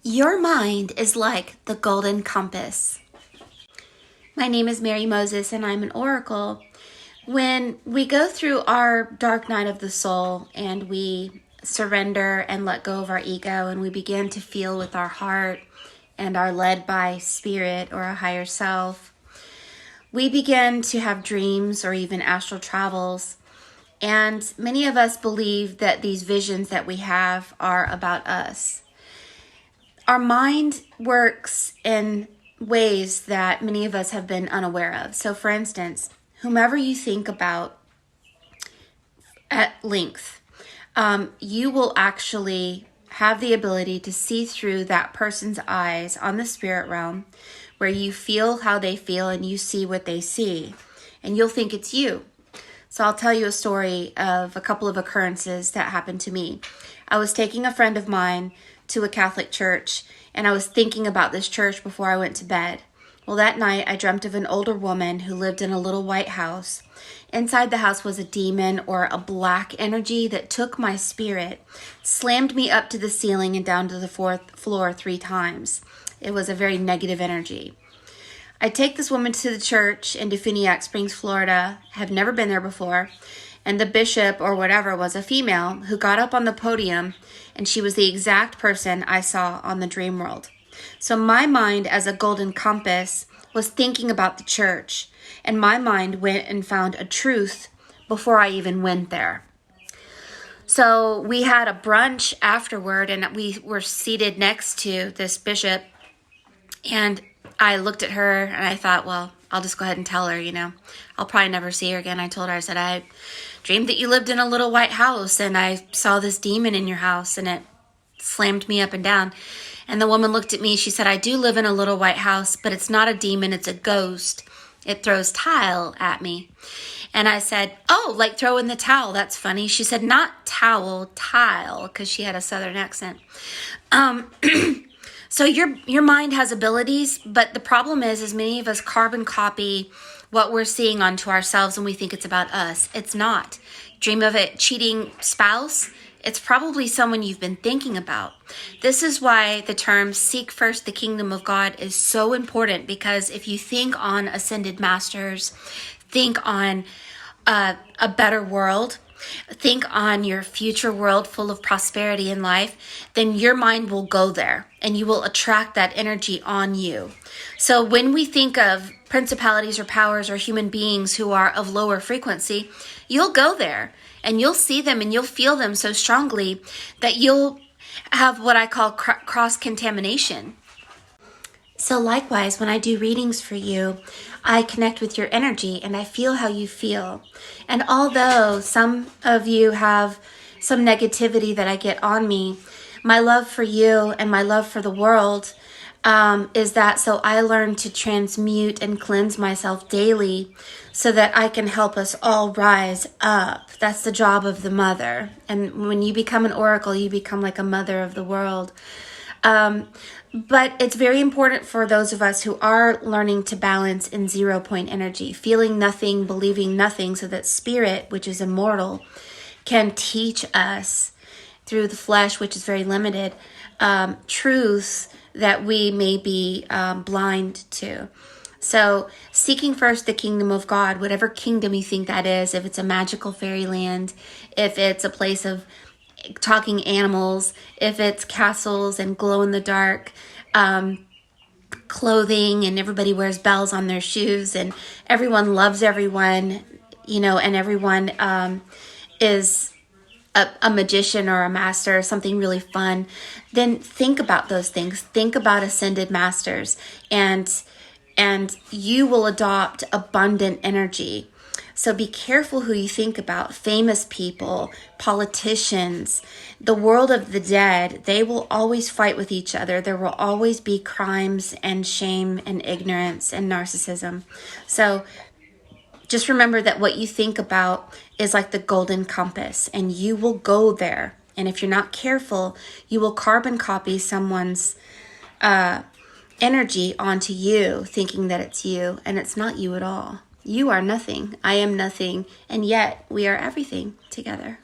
Your mind is like the golden compass. My name is Mary Moses and I'm an oracle. When we go through our dark night of the soul and we surrender and let go of our ego and we begin to feel with our heart and are led by spirit or a higher self, we begin to have dreams or even astral travels. And many of us believe that these visions that we have are about us. Our mind works in ways that many of us have been unaware of. So for instance, whomever you think about at length, you will actually have the ability to see through that person's eyes on the spirit realm, where you feel how they feel and you see what they see, and you'll think it's you. So I'll tell you a story of a couple of occurrences that happened to me. I was taking a friend of mine to a Catholic church, and I was thinking about this church before I went to bed. Well, that night I dreamt of an older woman who lived in a little white house. Inside the house was a demon or a black energy that took my spirit, slammed me up to the ceiling and down to the fourth floor 3 times. It was a very negative energy. I take this woman to the church in Defuniak Springs, Florida. Have never been there before. And the bishop or whatever was a female who got up on the podium, and she was the exact person I saw on the dream world. So my mind, as a golden compass, was thinking about the church, and my mind went and found a truth before I even went there. So we had a brunch afterward, and we were seated next to this bishop, and I looked at her and I thought, well, I'll just go ahead and tell her, I'll probably never see her again. I told her, I said, I dreamed that you lived in a little white house and I saw this demon in your house and it slammed me up and down. And the woman looked at me. She said, I do live in a little white house, but it's not a demon. It's a ghost. It throws tile at me. And I said, oh, like throwing the towel. That's funny. She said, not towel, tile, because she had a southern accent. So your mind has abilities, but the problem is many of us carbon copy what we're seeing onto ourselves and we think it's about us. It's not. Dream of a cheating spouse? It's probably someone you've been thinking about. This is why the term seek first the kingdom of God is so important, because if you think on ascended masters, think on a better world, think on your future world full of prosperity in life, then your mind will go there and you will attract that energy on you. So when we think of principalities or powers or human beings who are of lower frequency, you'll go there and you'll see them and you'll feel them so strongly that you'll have what I call cross-contamination. So likewise, when I do readings for you, I connect with your energy and I feel how you feel. And although some of you have some negativity that I get on me, my love for you and my love for the world is that so I learn to transmute and cleanse myself daily so that I can help us all rise up. That's the job of the mother. And when you become an oracle, you become like a mother of the world. But it's very important for those of us who are learning to balance in 0 point energy, feeling nothing, believing nothing, so that spirit, which is immortal, can teach us through the flesh, which is very limited, truths that we may be blind to. So seeking first the kingdom of God, whatever kingdom you think that is, if it's a magical fairyland, if it's a place of talking animals, if it's castles and glow in the dark clothing and everybody wears bells on their shoes and everyone loves everyone, and everyone is a magician or a master or something really fun, then think about those things. Think about ascended masters and you will adopt abundant energy. So be careful who you think about. Famous people, politicians, the world of the dead, they will always fight with each other. There will always be crimes and shame and ignorance and narcissism. So just remember that what you think about is like the golden compass, and you will go there. And if you're not careful, you will carbon copy someone's energy onto you, thinking that it's you, and it's not you at all. You are nothing. I am nothing. And yet we are everything together.